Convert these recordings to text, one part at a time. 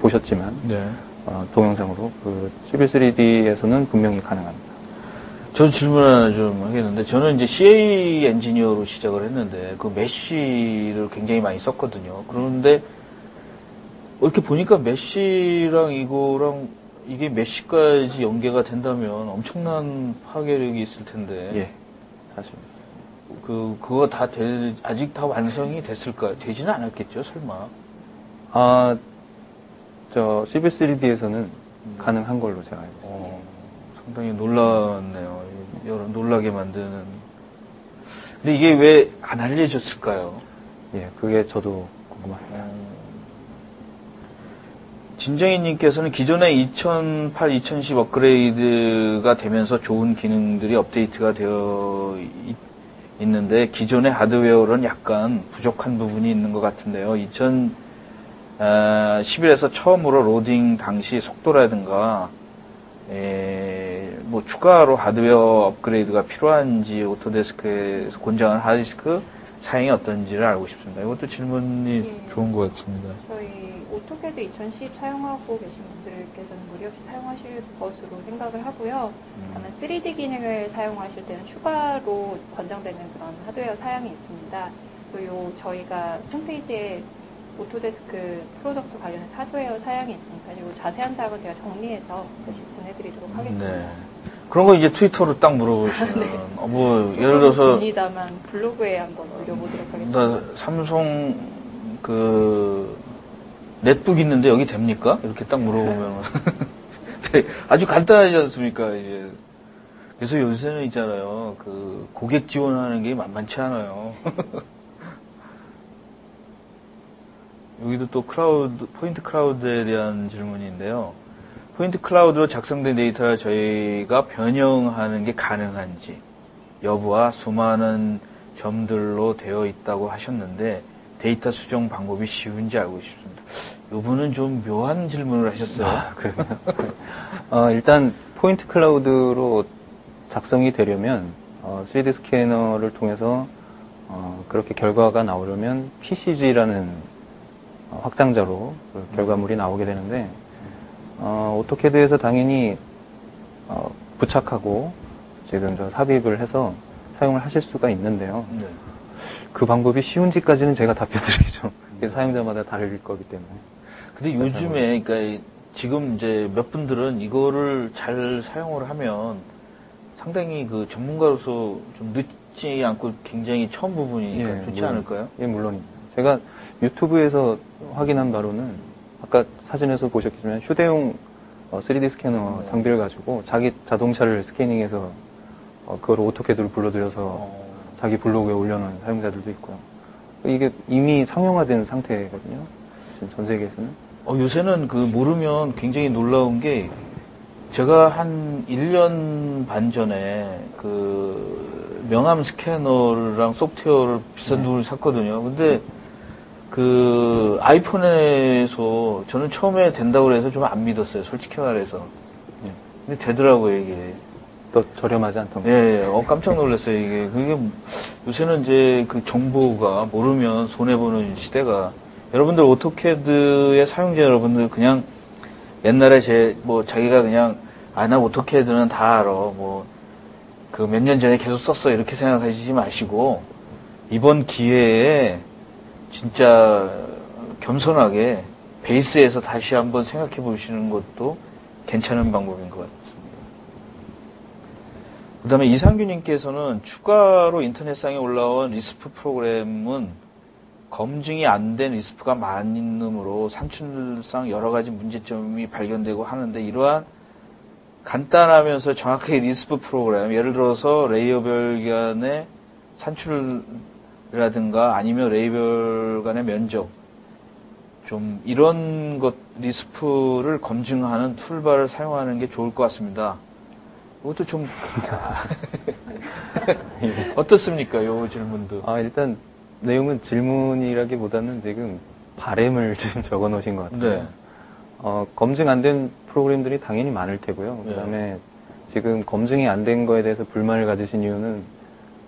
보셨지만 네. 동영상으로 그 시빌 3D에서는 분명히 가능합니다. 저도 질문 하나 좀 하겠는데, 저는 이제 CA 엔지니어로 시작을 했는데, 그 메쉬를 굉장히 많이 썼거든요. 그런데, 이렇게 보니까 메쉬랑 이거랑, 이게 메쉬까지 연계가 된다면 엄청난 파괴력이 있을 텐데. 예, 사실. 그거 다 아직 다 완성이 됐을까요? 되지는 않았겠죠, 설마. 저 시빌 3D에서는 가능한 걸로 제가 알고 있습니다. 상당히 놀랐네요. 여러 놀라게 만드는. 근데 이게 왜 안 알려졌을까요? 예, 그게 저도 궁금합니다. 진정희님께서는 기존의 2008, 2010 업그레이드가 되면서 좋은 기능들이 업데이트가 되어 있는데 기존의 하드웨어로는 약간 부족한 부분이 있는 것 같은데요. 2011에서 처음으로 로딩 당시 속도라든가 뭐 추가로 하드웨어 업그레이드가 필요한지 오토데스크에서 권장한 하드디스크 사양이 어떤지를 알고 싶습니다. 이것도 질문이 좋은 것 같습니다. 저희 오토캐드 2010 사용하고 계신 분들께서는 무리 없이 사용하실 것으로 생각을 하고요. 다만 3D 기능을 사용하실 때는 추가로 권장되는 그런 하드웨어 사양이 있습니다. 그리고 저희가 홈페이지에 오토데스크 프로덕트 관련해서 하드웨어 사양이 있으니까 그리고 자세한 사항을 제가 정리해서 다시 보내드리도록 하겠습니다. 네. 그런 거 이제 트위터로 딱 물어보시면 네. 뭐 예를 들어서 깁니다만 블로그에 한번 올려보도록 하겠습니다. 나 삼성 그 넷북 있는데 여기 됩니까? 이렇게 딱 물어보면 네, 아주 간단하지 않습니까? 이제 그래서 요새는 있잖아요. 그 고객 지원하는 게 만만치 않아요. 여기도 또 포인트 클라우드에 대한 질문인데요. 포인트 클라우드로 작성된 데이터를 저희가 변형하는 게 가능한지 여부와 수많은 점들로 되어 있다고 하셨는데 데이터 수정 방법이 쉬운지 알고 싶습니다. 이분은 좀 묘한 질문을 하셨어요. 그래요? 일단 포인트 클라우드로 작성이 되려면 3D 스캐너를 통해서 그렇게 결과가 나오려면 PCG라는 확장자로 그 결과물이 나오게 되는데 오토캐드에서 당연히 부착하고 지금 저 삽입을 해서 사용을 하실 수가 있는데요. 네. 그 방법이 쉬운지까지는 제가 답변드리기죠. 사용자마다 다를 거기 때문에. 근데 요즘에 그러니까 지금 이제 몇 분들은 이거를 잘 사용을 하면 상당히 그 전문가로서 좀 늦지 않고 굉장히 처음 부분이니까 좋지 않을까요? 예, 물론입니다. 제가 유튜브에서 확인한 바로는 아까 사진에서 보셨겠지만 휴대용 3D 스캐너 장비를 가지고 자기 자동차를 스캐닝해서 그걸 오토캐드로 불러들여서 자기 블로그에 올려놓은 사용자들도 있고요. 이게 이미 상용화된 상태거든요. 지금 전 세계에서는. 요새는 그 모르면 굉장히 놀라운 게 제가 한 1년 반 전에 그 명암 스캐너랑 소프트웨어를 비싼 돈을 샀거든요. 근데 그 아이폰에서 저는 처음에 된다고 그래서 좀 안 믿었어요. 솔직히 말해서. 근데 되더라고요, 이게. 더 저렴하지 않던 예, 깜짝 놀랐어요, 이게. 그게 요새는 이제 그 정보가 모르면 손해보는 시대가. 여러분들 오토캐드의 사용자 여러분들 그냥 옛날에 자기가 그냥 나 오토캐드는 다 알아. 그 몇 년 전에 계속 썼어. 이렇게 생각하시지 마시고 이번 기회에 진짜 겸손하게 베이스에서 다시 한번 생각해 보시는 것도 괜찮은 방법인 것 같습니다. 그 다음에 이상규님께서는 추가로 인터넷상에 올라온 리스프 프로그램은 검증이 안 된 리스프가 많음으로 산출상 여러 가지 문제점이 발견되고 하는데 이러한 간단하면서 정확하게 리스프 프로그램, 예를 들어서 레이어별 간의 산출이라든가 아니면 레이어별 간의 면적, 좀 이런 것 리스프를 검증하는 툴바를 사용하는 게 좋을 것 같습니다. 이것도 좀 어떻습니까? 이 질문도. 일단 내용은 질문이라기보다는 지금 바램을 좀 적어 놓으신 것 같아요. 네. 검증 안 된 프로그램들이 당연히 많을 테고요. 네. 그다음에 지금 검증이 안 된 거에 대해서 불만을 가지신 이유는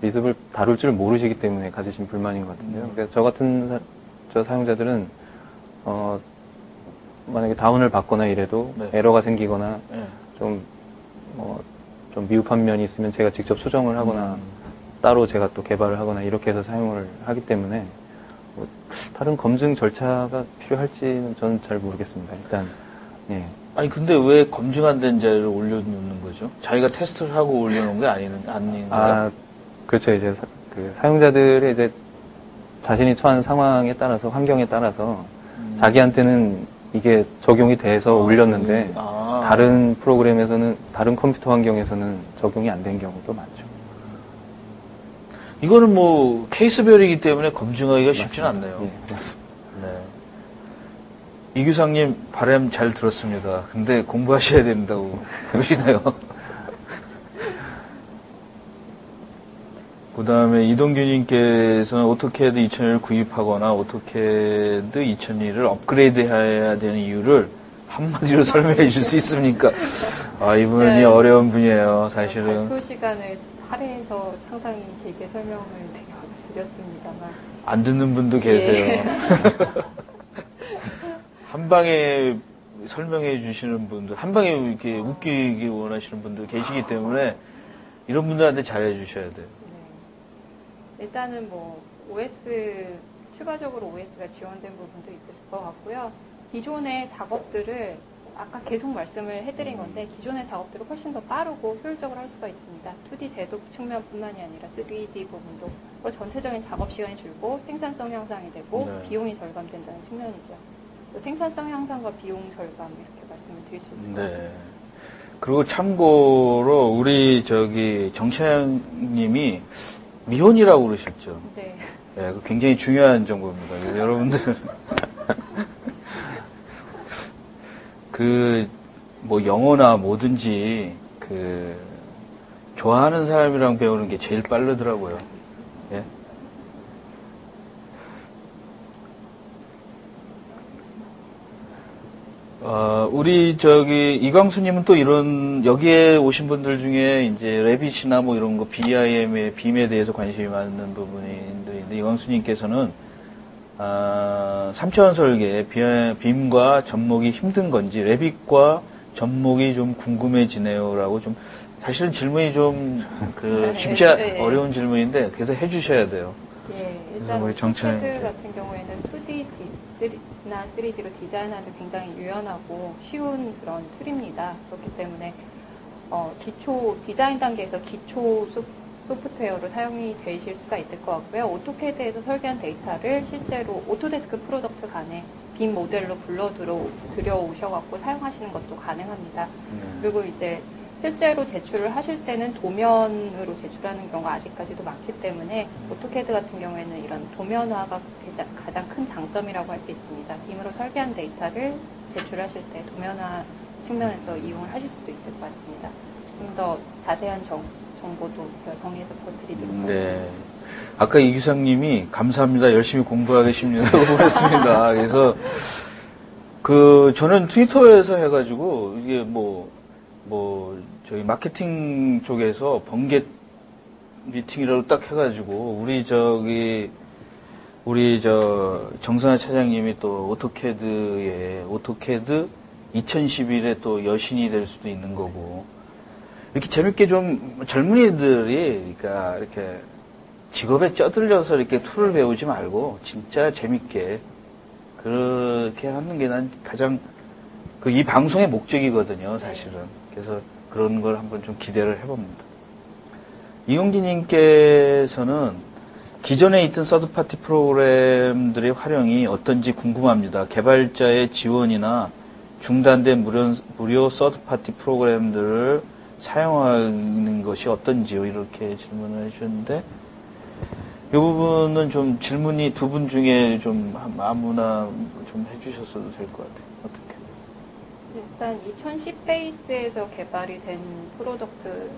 리습을 다룰 줄 모르시기 때문에 가지신 불만인 것 같은데요. 그러니까 저 같은 사용자들은 만약에 다운을 받거나 이래도 네. 에러가 생기거나 네. 좀 미흡한 면이 있으면 제가 직접 수정을 하거나 따로 제가 또 개발을 하거나 이렇게 해서 사용을 하기 때문에 뭐 다른 검증 절차가 필요할지는 저는 잘 모르겠습니다. 일단 예. 아니 근데 왜 검증 안 된 자료를 올려놓는 거죠? 자기가 테스트를 하고 올려놓은 게 아닌가요? 아 그렇죠. 이제 사용자들의 이제 자신이 처한 상황에 따라서 환경에 따라서 자기한테는 이게 적용이 돼서 올렸는데 다른 프로그램에서는 다른 컴퓨터 환경에서는 적용이 안 된 경우도 많죠. 이거는 뭐 케이스별이기 때문에 검증하기가 쉽지는 않네요. 예, 맞습니다. 네. 이규상님 바람 잘 들었습니다. 근데 공부하셔야 된다고 그러시네요. 그 다음에 이동규님께서는 오토캐드 2001을 구입하거나 오토캐드 2001을 업그레이드 해야 되는 이유를 한마디로 설명해 줄 수 있습니까? 아, 이분이 네. 어려운 분이에요, 사실은. 발표 시간을 할애해서 상당히 길게 설명을 드렸습니다만. 안 듣는 분도 계세요. 예. 한 방에 설명해 주시는 분들, 한 방에 이렇게 웃기기 원하시는 분들 계시기 때문에 이런 분들한테 잘해 주셔야 돼요. 네. 일단은 뭐 OS 추가적으로 OS가 지원된 부분도 있을 것 같고요. 기존의 작업들을 아까 계속 말씀을 해드린 건데 기존의 작업들을 훨씬 더 빠르고 효율적으로 할 수가 있습니다. 2D 제도 측면뿐만이 아니라 3D 부분도 전체적인 작업 시간이 줄고 생산성 향상이 되고 네. 비용이 절감된다는 측면이죠. 생산성 향상과 비용 절감 이렇게 말씀을 드릴 수 있을 것 같습니다. 네. 그리고 참고로 우리 정채양님이 미혼이라고 그러셨죠. 네. 네, 굉장히 중요한 정보입니다. 그래서 여러분들 뭐 영어나 뭐든지 좋아하는 사람이랑 배우는 게 제일 빠르더라고요. 예? 우리 이광수님은 또 여기에 오신 분들 중에 이제 레빗이나 뭐 이런 거 BIM의 빔에 대해서 관심이 많은 부분인데 이광수님께서는 3차원 설계 빔과 접목이 힘든 건지 레빗과 접목이 좀 궁금해지네요라고 좀 사실은 질문이 좀 쉽지 어려운 질문인데 그래서 해주셔야 돼요. 예, 일단 우리 정채 오토캐드 같은 경우에는 2D나 3D로 디자인하는데 굉장히 유연하고 쉬운 그런 툴입니다. 그렇기 때문에 기초 디자인 단계에서 기초 소프트웨어로 사용이 되실 수가 있을 것 같고요. 오토캐드에서 설계한 데이터를 실제로 오토데스크 프로덕트 간에 빔 모델로 들여오셔갖고 사용하시는 것도 가능합니다. 그리고 이제 실제로 제출을 하실 때는 도면으로 제출하는 경우가 아직까지도 많기 때문에 오토캐드 같은 경우에는 이런 도면화가 가장 큰 장점이라고 할 수 있습니다. 빔으로 설계한 데이터를 제출하실 때 도면화 측면에서 이용을 하실 수도 있을 것 같습니다. 좀 더 자세한 정보도 제가 정리해서 드리도록 하겠습니다. 네. 아까 이규상님이 감사합니다. 열심히 공부하겠습니다라고 보냈습니다. 그래서 저는 트위터에서 해가지고 이게 저희 마케팅 쪽에서 번개 미팅이라고 딱 해가지고 우리 정선아 차장님이 또 오토캐드 2011에 또 여신이 될 수도 있는 거고 이렇게 재밌게 좀 젊은이들이 그러니까 이렇게 직업에 쩌들려서 이렇게 툴을 배우지 말고 진짜 재밌게 그렇게 하는 게 난 가장 이 방송의 목적이거든요, 사실은. 그래서 그런 걸 한번 좀 기대를 해봅니다. 이용기님께서는 기존에 있던 서드파티 프로그램들의 활용이 어떤지 궁금합니다. 개발자의 지원이나 중단된 무료 서드파티 프로그램들을 사용하는 것이 어떤지요? 이렇게 질문을 해주셨는데, 이 부분은 좀 질문이 두 분 중에 좀 아무나 좀 해주셨어도 될 것 같아요. 어떻게? 일단 2010 베이스에서 개발이 된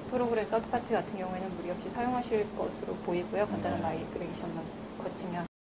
프로그램 서드파티 같은 경우에는 무리 없이 사용하실 것으로 보이고요. 간단한 마이그레이션만 거치면.